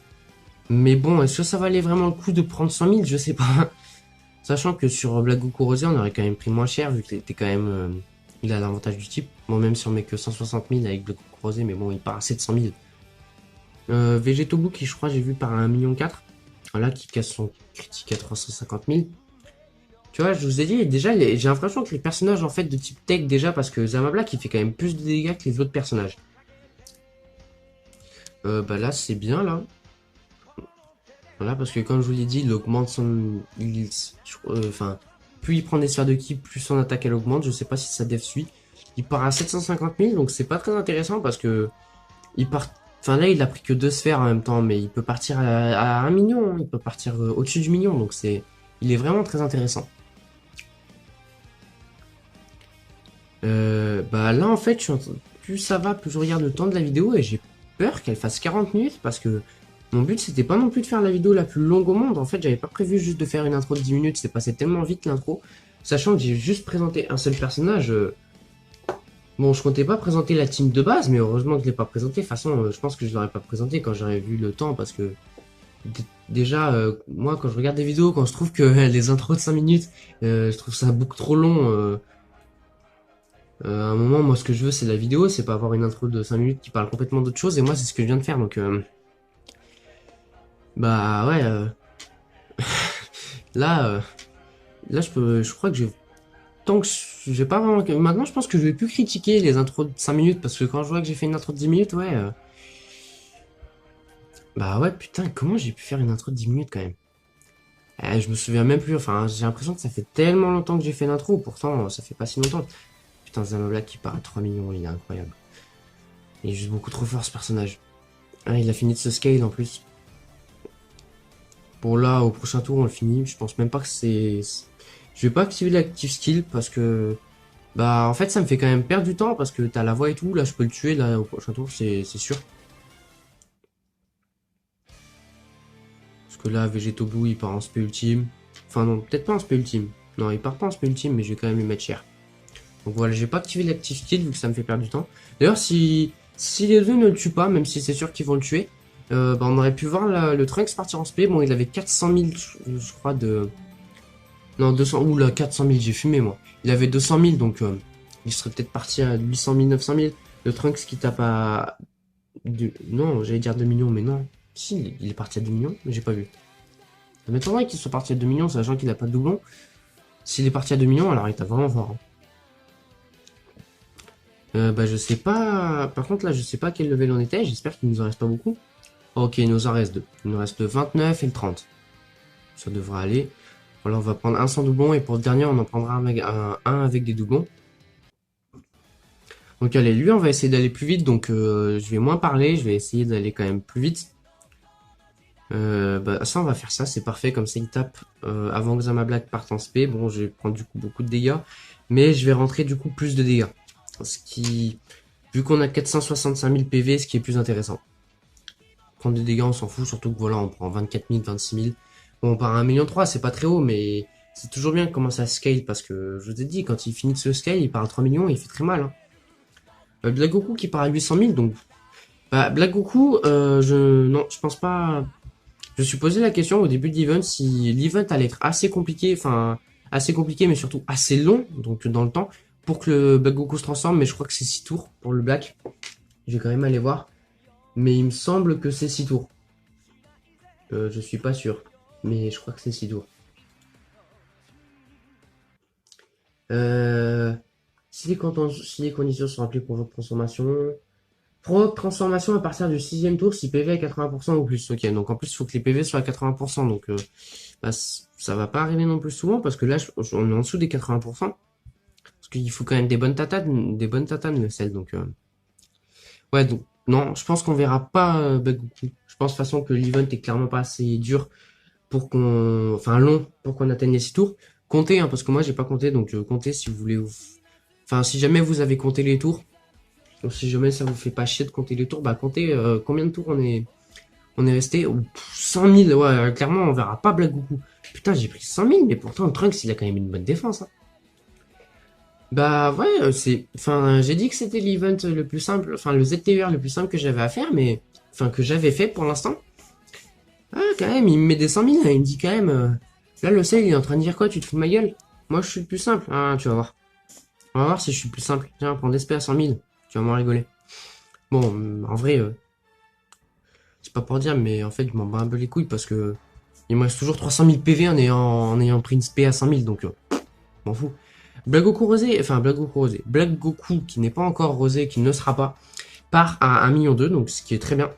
Mais bon, est-ce que ça valait vraiment le coup de prendre 100 000? Je sais pas. Sachant que sur Black Goku Rosé, on aurait quand même pris moins cher, vu qu'il était quand même... il a l'avantage du type. Bon, même si on met que 160 000 avec Black Goku Rosé, mais bon, il part à 700 000. Végéto Blue, qui je crois, j'ai vu par 1,4 million. Voilà, qui casse son critique à 350 000. Tu vois, je vous ai dit, déjà, j'ai l'impression que les personnages, en fait, de type tech, déjà, parce que Zama Black, il fait quand même plus de dégâts que les autres personnages. Bah là, c'est bien, là. Voilà, parce que comme je vous l'ai dit, il augmente son... Enfin, plus il prend des sphères de ki, plus son attaque elle augmente. Je sais pas si sa def suit. Il part à 750 000, donc c'est pas très intéressant parce que... Il part... Enfin là, il a pris que 2 sphères en même temps, mais il peut partir à 1 million. Hein. Il peut partir au-dessus du million, donc c'est... Il est vraiment très intéressant. Bah là, en fait, plus ça va, plus je regarde le temps de la vidéo et j'ai peur qu'elle fasse 40 minutes parce que mon but c'était pas non plus de faire la vidéo la plus longue au monde. En fait, j'avais pas prévu juste de faire une intro de 10 minutes, c'est passé tellement vite l'intro. Sachant que j'ai juste présenté un seul personnage. Bon, je comptais pas présenter la team de base, mais heureusement que je l'ai pas présenté. De toute façon, je pense que je l'aurais pas présenté quand j'aurais vu le temps parce que déjà, moi quand je regarde des vidéos, quand je trouve que les intros de 5 minutes, je trouve ça beaucoup trop long. À un moment, moi, ce que je veux, c'est la vidéo, c'est pas avoir une intro de 5 minutes qui parle complètement d'autre chose, et moi, c'est ce que je viens de faire, donc, bah, ouais, là, là, je crois que tant que j'ai pas vraiment, maintenant, je pense que je vais plus critiquer les intros de 5 minutes, parce que quand je vois que j'ai fait une intro de 10 minutes, ouais, bah, ouais, putain, comment j'ai pu faire une intro de 10 minutes, quand même? Je me souviens même plus, enfin, j'ai l'impression que ça fait tellement longtemps que j'ai fait l'intro, pourtant, ça fait pas si longtemps. Putain, Zamablack qui part à 3 millions, il est incroyable. Il est juste beaucoup trop fort, ce personnage. Ah, il a fini de se scale en plus. Bon là, au prochain tour, on le finit. Je pense même pas que c'est... Je vais pas activer l'active skill parce que... Bah en fait ça me fait quand même perdre du temps parce que t'as la voix et tout. Là je peux le tuer là au prochain tour, c'est sûr. Parce que là, Végéto Blue il part en spé ultime. Enfin non, peut-être pas en spé ultime. Non, il part pas en spé ultime mais je vais quand même lui mettre cher. Donc voilà, j'ai pas activé l'active skill vu que ça me fait perdre du temps. D'ailleurs si les deux ne le tuent pas, même si c'est sûr qu'ils vont le tuer, bah, on aurait pu voir le Trunks partir en spé. Bon, il avait 400 000, je crois, de... Non, 200... Oula, 400 000, j'ai fumé, moi. Il avait 200 000, donc il serait peut-être parti à 800 000, 900 000. Le Trunks qui tape à... Non, j'allais dire 2 millions, mais non. Si, il est parti à 2 millions, mais j'ai pas vu. Ça m'étonnerait qu'il soit parti à 2 millions, sachant qu'il a pas de doublon. S'il est parti à 2 millions, alors il tape vraiment fort. Hein. Bah je sais pas... Par contre là je sais pas quel level on était, j'espère qu'il nous en reste pas beaucoup. Ok, il nous en reste 2. Il nous reste le 29 et le 30. Ça devrait aller. Voilà, on va prendre un sans doublon et pour le dernier on en prendra un avec des doublons. Donc allez, lui on va essayer d'aller plus vite, donc je vais moins parler, je vais essayer d'aller quand même plus vite. Bah ça on va faire ça, c'est parfait, comme ça il tape avant que Zamablack parte en spé. Bon je vais prendre du coup beaucoup de dégâts, mais je vais rentrer du coup plus de dégâts. Ce qui, vu qu'on a 465 000 PV, ce qui est plus intéressant. Prendre des dégâts, on s'en fout, surtout que voilà, on prend 24 000, 26 000. Bon, on part à 1,3 million, c'est pas très haut, mais c'est toujours bien de commencer à scale, parce que, je vous ai dit, quand il finit de se scale, il part à 3 millions et il fait très mal. Hein. Black Goku qui part à 800 000, donc... Bah, Black Goku, non, je pense pas... Je me suis posé la question au début de l'event, si l'event allait être assez compliqué, enfin, assez compliqué, mais surtout assez long, donc dans le temps, pour que le Black Goku se transforme, mais je crois que c'est 6 tours pour le Black. Je vais quand même aller voir. Mais il me semble que c'est 6 tours. Je suis pas sûr. Mais je crois que c'est 6 tours. Si les conditions sont remplies pour votre transformation... Pro transformation à partir du 6ème tour si PV à 80% ou plus. Ok, donc en plus il faut que les PV soient à 80%. Donc bah, ça va pas arriver non plus souvent parce que là on est en dessous des 80%. Parce qu'il faut quand même des bonnes tatanes le sel. Donc ouais, donc non, je pense qu'on verra pas Black Goku. Je pense de toute façon que l'event est clairement pas assez dur pour qu'on... Enfin long pour qu'on atteigne les 6 tours. Comptez, hein, parce que moi j'ai pas compté, donc comptez si vous voulez... Enfin si jamais vous avez compté les tours. Donc si jamais ça vous fait pas chier de compter les tours, bah comptez combien de tours on est resté. 100 000, ouais, clairement on verra pas Black Goku. Putain j'ai pris 100 000, mais pourtant le Trunks il a quand même une bonne défense. Hein. Bah ouais, c'est... Enfin j'ai dit que c'était l'event le plus simple, enfin le ZTUR le plus simple que j'avais à faire, mais... Enfin que j'avais fait pour l'instant. Ah quand même, il me met des 100 000, il me dit quand même... Là le sel il est en train de dire quoi, tu te fous de ma gueule? Moi je suis le plus simple, ah tu vas voir. On va voir si je suis le plus simple. Tiens, prends d'SP à 100 000. Tu vas m'en rigoler. Bon, en vrai, c'est pas pour dire, mais en fait, je m'en bats un peu les couilles parce que il me reste toujours 300 000 PV en ayant pris une SP à 5 000, donc m'en fous. Black Goku rosé, enfin Black Goku rosé. Black Goku qui n'est pas encore rosé, qui ne sera pas, part à 1,2 million, donc ce qui est très bien.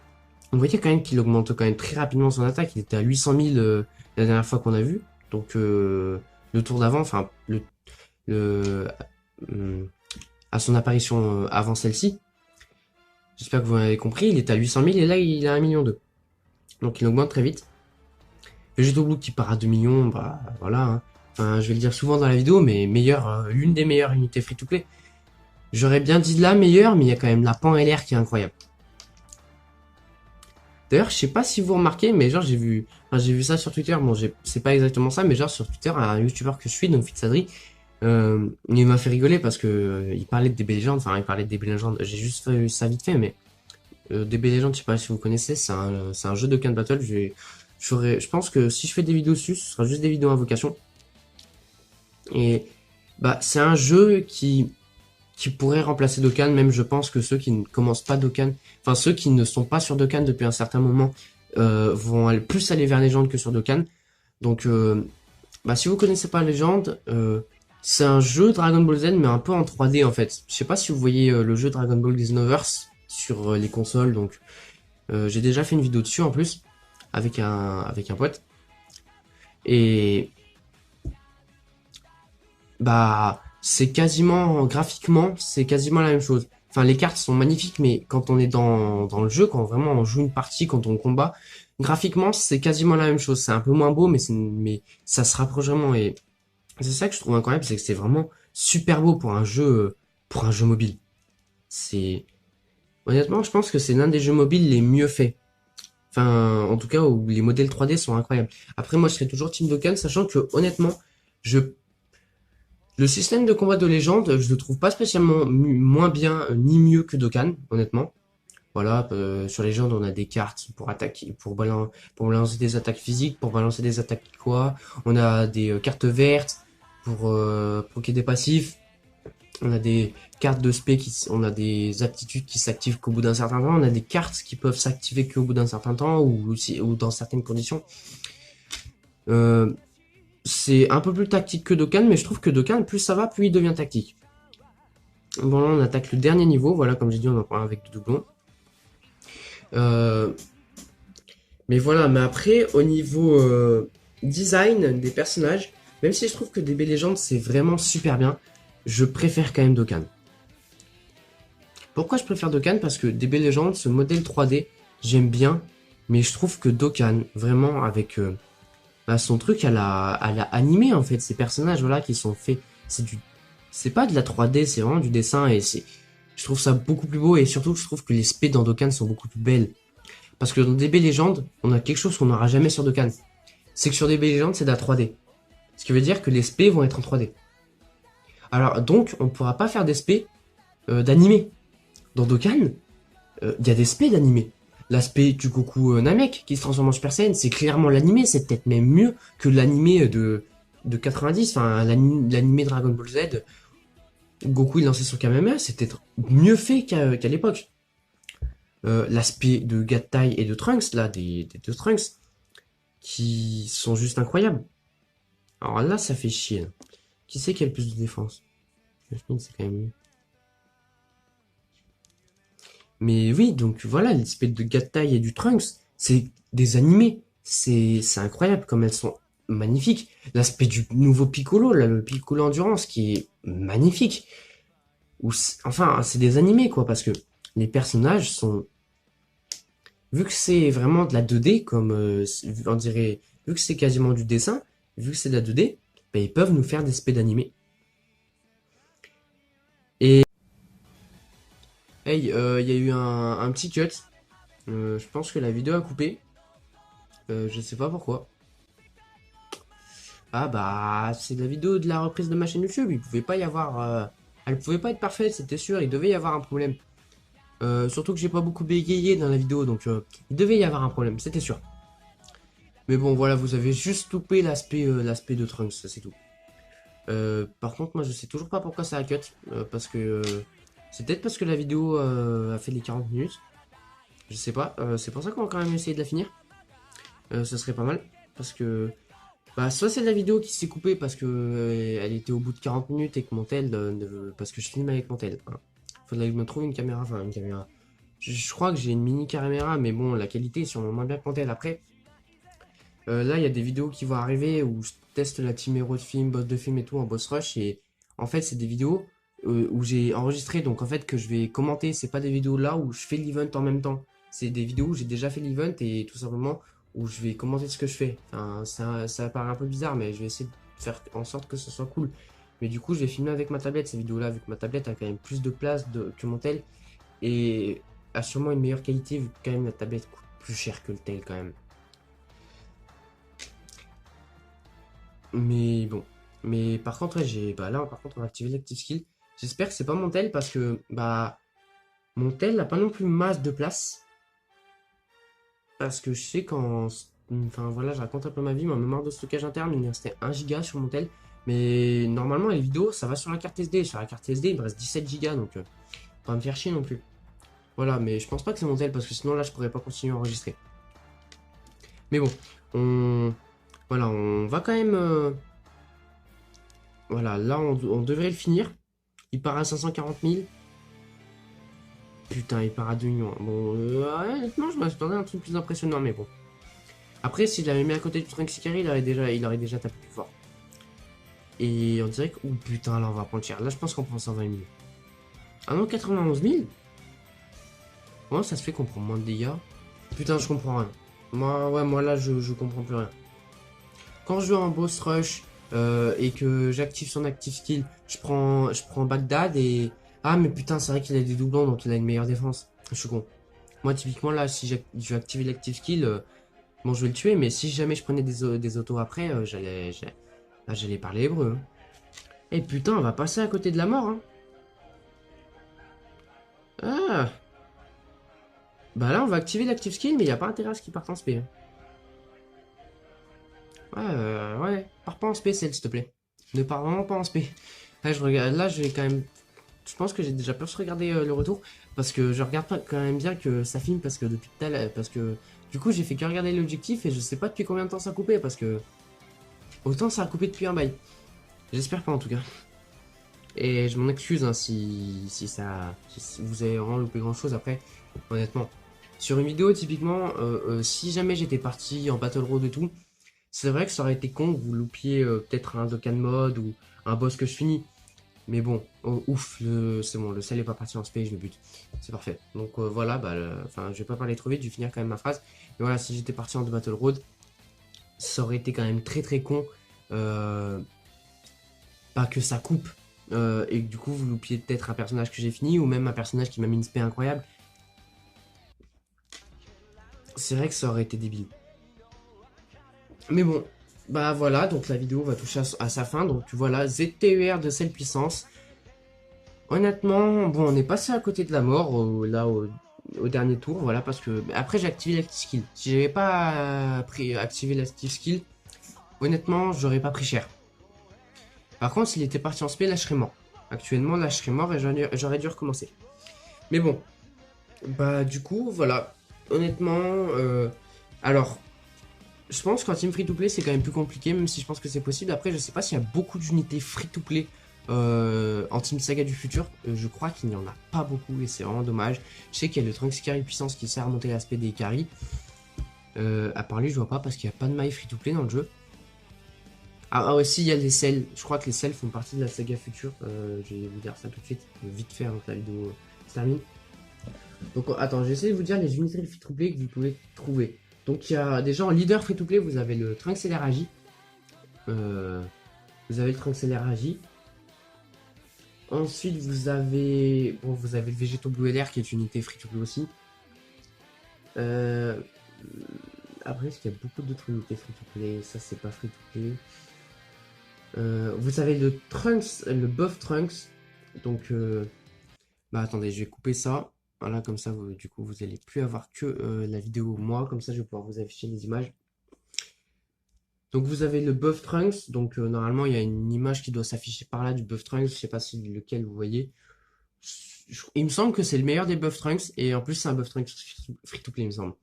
Vous voyez quand même qu'il augmente quand même très rapidement son attaque. Il était à 800 000 la dernière fois qu'on a vu. Donc le tour d'avant, enfin à son apparition avant celle-ci. J'espère que vous avez compris, il est à 800 000 et là il est à 1,2 million. Donc il augmente très vite. Végéto Blue qui part à 2 millions, bah voilà. Hein. Enfin, je vais le dire souvent dans la vidéo, mais l'une des meilleures unités free-to-play. J'aurais bien dit la meilleure, mais il y a quand même la Pan LR qui est incroyable. D'ailleurs, je sais pas si vous remarquez, mais genre j'ai vu ça sur Twitter. Bon, c'est pas exactement ça, mais genre sur Twitter, un YouTuber que je suis, donc Fitsadri, il m'a fait rigoler parce que il parlait de DB Legend, enfin il parlait de DB Legend. J'ai juste fait ça vite fait, mais DB Legend, je sais pas si vous connaissez, c'est un jeu de Can Battle. Je pense que si je fais des vidéos dessus, ce sera juste des vidéos invocation. Et bah c'est un jeu qui pourrait remplacer Dokkan, même je pense que ceux qui ne commencent pas Dokkan, enfin ceux qui ne sont pas sur Dokkan depuis un certain moment, vont plus aller vers Legend que sur Dokkan. Donc bah si vous connaissez pas Legend, c'est un jeu Dragon Ball Z mais un peu en 3D en fait. Je sais pas si vous voyez le jeu Dragon Ball Xenoverse sur les consoles, donc j'ai déjà fait une vidéo dessus en plus avec un pote. Et bah c'est quasiment graphiquement c'est quasiment la même chose. Enfin les cartes sont magnifiques, mais quand on est dans le jeu, quand vraiment on joue une partie, quand on combat, graphiquement c'est quasiment la même chose. C'est un peu moins beau, mais ça se rapproche vraiment. Et c'est ça que je trouve incroyable, c'est que c'est vraiment super beau pour un jeu mobile. C'est honnêtement, je pense que c'est l'un des jeux mobiles les mieux faits. Enfin, en tout cas, où les modèles 3D sont incroyables. Après, moi, je serais toujours Team Dokkan, sachant que honnêtement, je le système de combat de légende, je le trouve pas spécialement moins bien ni mieux que Dokkan, honnêtement. Voilà, sur Légende, on a des cartes pour attaquer, pour balancer des attaques physiques, pour balancer des attaques quoi. On a des cartes vertes pour qu'il y ait des passifs. On a des cartes de spé on a des aptitudes qui s'activent qu'au bout d'un certain temps. On a des cartes qui peuvent s'activer qu'au bout d'un certain temps ou dans certaines conditions. Euh, c'est un peu plus tactique que Dokkan, mais je trouve que Dokkan, plus ça va, plus il devient tactique. Bon, là, on attaque le dernier niveau. Voilà, comme j'ai dit, on en prend avec le doublon. Mais voilà, mais après, au niveau design des personnages, même si je trouve que DB Legend c'est vraiment super bien, je préfère quand même Dokkan. Pourquoi je préfère Dokkan? Parce que DB Legend, ce modèle 3D, j'aime bien, mais je trouve que Dokkan, vraiment avec bah, son truc elle a animé en fait, ces personnages voilà qui sont faits, c'est pas de la 3D, c'est vraiment du dessin et je trouve ça beaucoup plus beau et surtout je trouve que les spés dans Dokkan sont beaucoup plus belles. Parce que dans DB Legend, on a quelque chose qu'on n'aura jamais sur Dokkan. C'est que sur DB Legend, c'est de la 3D. Ce qui veut dire que les spés vont être en 3D. Alors donc, on ne pourra pas faire des spés d'animé. Dans Dokkan, il y a des spés d'animé. L'aspect du Goku Namek qui se transforme en Super Saiyan, c'est clairement l'animé, c'est peut-être même mieux que l'animé de 90, enfin l'animé Dragon Ball Z. Goku il lançait son Kamehameha, c'était mieux fait qu'à l'époque. L'aspect de Gattai et de Trunks, là, des deux Trunks, qui sont juste incroyables. Alors là, ça fait chier. Là. Qui c'est qui a le plus de défense? C'est quand même mieux. Mais oui, donc voilà, l'espèce de Gattai et du Trunks, c'est des animés. C'est incroyable comme elles sont magnifiques. L'aspect du nouveau Piccolo, là, le Piccolo Endurance, qui est magnifique. Enfin, c'est des animés, quoi, parce que les personnages sont... Vu que c'est vraiment de la 2D, comme on dirait... Vu que c'est quasiment du dessin, vu que c'est de la 2D, ben, ils peuvent nous faire des spés d'animés. Et... Hey, il y a eu un petit cut. Je pense que la vidéo a coupé. Je sais pas pourquoi. Ah bah, c'est la vidéo de la reprise de ma chaîne YouTube. Il pouvait pas y avoir... elle pouvait pas être parfaite, c'était sûr. Il devait y avoir un problème. Surtout que j'ai pas beaucoup bégayé dans la vidéo. Donc, il devait y avoir un problème, c'était sûr. Mais bon, voilà, vous avez juste loupé l'aspect de Trunks, c'est tout. Par contre, moi, je sais toujours pas pourquoi ça a cut. Parce que... c'est peut-être parce que la vidéo a fait les 40 minutes. Je sais pas. C'est pour ça qu'on va quand même essayer de la finir. Ce serait pas mal. Parce que... Bah, soit c'est la vidéo qui s'est coupée parce que elle était au bout de 40 minutes et que mon tel... parce que je filme avec mon tel. Hein. Faudrait que je me trouve une caméra. Enfin, une caméra. Je crois que j'ai une mini caméra, mais bon, la qualité est sûrement moins bien que mon tel. Après, là, il y a des vidéos qui vont arriver où je teste la team héros de film, boss de film et tout en boss rush. Et en fait, c'est des vidéos où j'ai enregistré. Donc, en fait, que je vais commenter. C'est pas des vidéos là où je fais l'event en même temps. C'est des vidéos où j'ai déjà fait l'event et tout simplement où je vais commenter ce que je fais. Enfin, ça paraît un peu bizarre, mais je vais essayer de faire en sorte que ce soit cool. Mais du coup, je vais filmer avec ma tablette ces vidéos-là, vu que ma tablette a quand même plus de place que mon tel. Et a sûrement une meilleure qualité, vu que quand même la tablette coûte plus cher que le tel quand même. Mais bon. Mais par contre, ouais, bah là, par contre, on va activer l'active skill. J'espère que c'est pas mon tel parce que, bah, mon tel n'a pas non plus masse de place. Parce que je sais quand. Enfin voilà, je raconte un peu ma vie. Ma mémoire de stockage interne, il me restait 1 giga sur mon tel. Mais normalement, les vidéos, ça va sur la carte SD. Sur la carte SD, il me reste 17 gigas. Donc, pas me faire chier non plus. Voilà, mais je pense pas que c'est mon tel parce que sinon là, je pourrais pas continuer à enregistrer. Mais bon, voilà, on va quand même. Voilà, là, on devrait le finir. Il part à 540 000. Putain, il part à 2 millions. Bon, honnêtement, je m'attendais à un truc plus impressionnant, mais bon. Après, s'il l'avait mis à côté du Trunks Carry, il aurait déjà tapé plus fort. Et on dirait que. Oh putain, là, on va prendre cher. Là, je pense qu'on prend 120 000. Ah non, 91 000. Comment ça se fait qu'on prend moins de dégâts? Putain, je comprends rien. Moi là, je comprends plus rien. Quand je joue en boss rush et que j'active son active skill, je prends Bagdad et. Ah, mais putain, c'est vrai qu'il a des doublons, donc il a une meilleure défense. Je suis con. Moi, typiquement, là, si je vais activer l'active skill, bon, je vais le tuer, mais si jamais je prenais des autos après, j'allais parler hébreu. Hein. Et putain, on va passer à côté de la mort. Hein. Ah, bah là, on va activer l'active skill, mais il n'y a pas intérêt à ce qu'il parte en SP. Hein. Ouais, pars pas en SP, s'il te plaît. Ne pars vraiment pas en SP. Là, je regarde, là, je vais quand même. Je pense que j'ai déjà pu regarder le retour parce que je regarde pas quand même bien que ça filme parce que depuis tout à l'heure, parce que du coup j'ai fait que regarder l'objectif et je sais pas depuis combien de temps ça a coupé parce que autant ça a coupé depuis un bail. J'espère pas en tout cas. Et je m'en excuse hein, si vous avez vraiment loupé grand chose après. Honnêtement, sur une vidéo typiquement, si jamais j'étais parti en battle road et tout, c'est vrai que ça aurait été con que vous loupiez peut-être un Dokkan mode ou un boss que je finis. Mais bon, oh, ouf, c'est bon, le sel est pas parti en space, le but. C'est parfait. Donc voilà, bah, enfin, je vais pas parler trop vite, je vais finir quand même ma phrase. Mais voilà, si j'étais parti en Battle Road, ça aurait été quand même très très con. Euh, Pas que ça coupe. Et que du coup, vous loupiez peut-être un personnage que j'ai fini, ou même un personnage qui m'a mis une spé incroyable. C'est vrai que ça aurait été débile. Mais bon, bah voilà, donc la vidéo va toucher à sa fin. Donc voilà, ZTER de celle puissance. Honnêtement, bon, on est passé à côté de la mort là au dernier tour, voilà, parce que après j'ai activé l'active skill. Si j'avais pas activé l'active skill, honnêtement, j'aurais pas pris cher. Par contre, s'il était parti en spé, là je serais mort. Actuellement, là je serais mort et j'aurais dû recommencer. Mais bon, bah du coup, voilà. Honnêtement, alors, je pense qu'en team free-to-play, c'est quand même plus compliqué, même si je pense que c'est possible. Après, je sais pas s'il y a beaucoup d'unités free-to-play en team Saga du futur. Je crois qu'il n'y en a pas beaucoup et c'est vraiment dommage. Je sais qu'il y a le Trunks Carry puissance qui sert à monter l'aspect des carry. À part lui, je vois pas parce qu'il n'y a pas de maille free-to-play dans le jeu. Ah aussi, il y a les selles. Je crois que les selles font partie de la Saga future. Je vais vous dire ça tout de suite, vite fait, avant que la vidéo se termine. Donc attends, j'essaie de vous dire les unités free-to-play que vous pouvez trouver. Donc il y a déjà en leader free-to-play, vous avez le Trunks LRAJ. Vous avez le Trunks LRAJ. Ensuite vous avez le Végéto Blue LR qui est une unité free-to-play aussi. Après, est-ce qu'il y a beaucoup d'autres unités free-to-play? Ça c'est pas free-to-play. Vous avez le Trunks, le buff Trunks. Donc bah attendez, je vais couper ça. Voilà, comme ça, du coup, vous allez plus avoir que la vidéo moi. Comme ça, je vais pouvoir vous afficher les images. Donc, vous avez le buff Trunks. Donc, normalement, il y a une image qui doit s'afficher par là du buff Trunks. Je sais pas si lequel vous voyez. Il me semble que c'est le meilleur des buff Trunks. Et en plus, c'est un buff Trunks free-to-play, il me semble.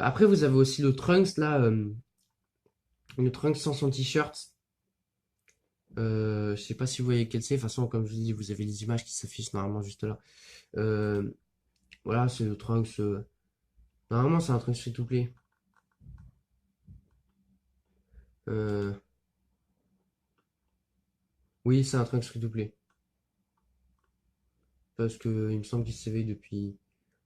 Après, vous avez aussi le Trunks, là. Le Trunks sans son t-shirt. Je sais pas si vous voyez quel c'est. De toute façon, comme je vous dis, vous avez les images qui s'affichent normalement juste là. Voilà, c'est le Trunks. Normalement, c'est un Trunks free-to-play. Euh, Oui, c'est un Trunks free-to-play. Parce que il me semble qu'il s'éveille depuis.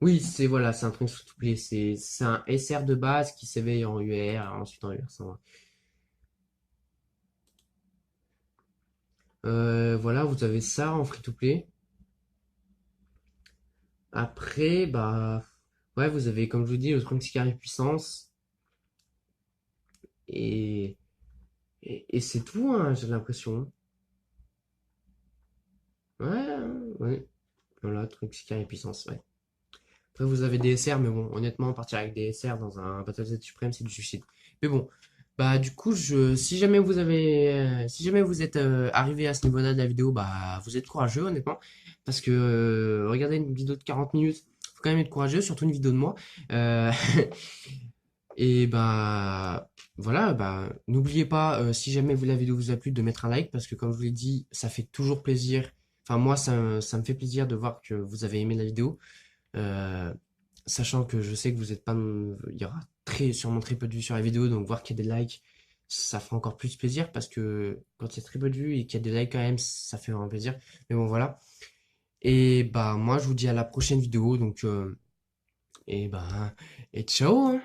Oui, voilà, c'est un Trunks free-to-play. C'est un SR de base qui s'éveille en UR, ensuite en UR 120. Voilà, vous avez ça en free-to-play. Après, bah. Après, vous avez, comme je vous dis, le 36 carré puissance. Et, et c'est tout, hein, j'ai l'impression. Ouais, ouais. Voilà, 36 carré puissance, ouais. Après, vous avez des SR, mais bon, honnêtement, partir avec des SR dans un Battlefield Supreme, c'est du suicide. Mais bon, bah du coup, si jamais vous avez, si jamais vous êtes arrivé à ce niveau-là de la vidéo, bah vous êtes courageux, honnêtement, parce que regarder une vidéo de 40 minutes, faut quand même être courageux, surtout une vidéo de moi. Euh, et bah voilà, bah n'oubliez pas, si jamais la vidéo vous a plu, de mettre un like, parce que comme je vous l'ai dit, ça fait toujours plaisir. Enfin moi, ça me fait plaisir de voir que vous avez aimé la vidéo. Euh, Sachant que je sais que vous êtes pas, il y aura sûrement très peu de vues sur la vidéo, donc voir qu'il y a des likes, ça fera encore plus plaisir parce que quand il y a très peu de vues et qu'il y a des likes quand même, ça fait vraiment plaisir. Mais bon, voilà. Et bah, moi, je vous dis à la prochaine vidéo, donc, et bah, et ciao, hein.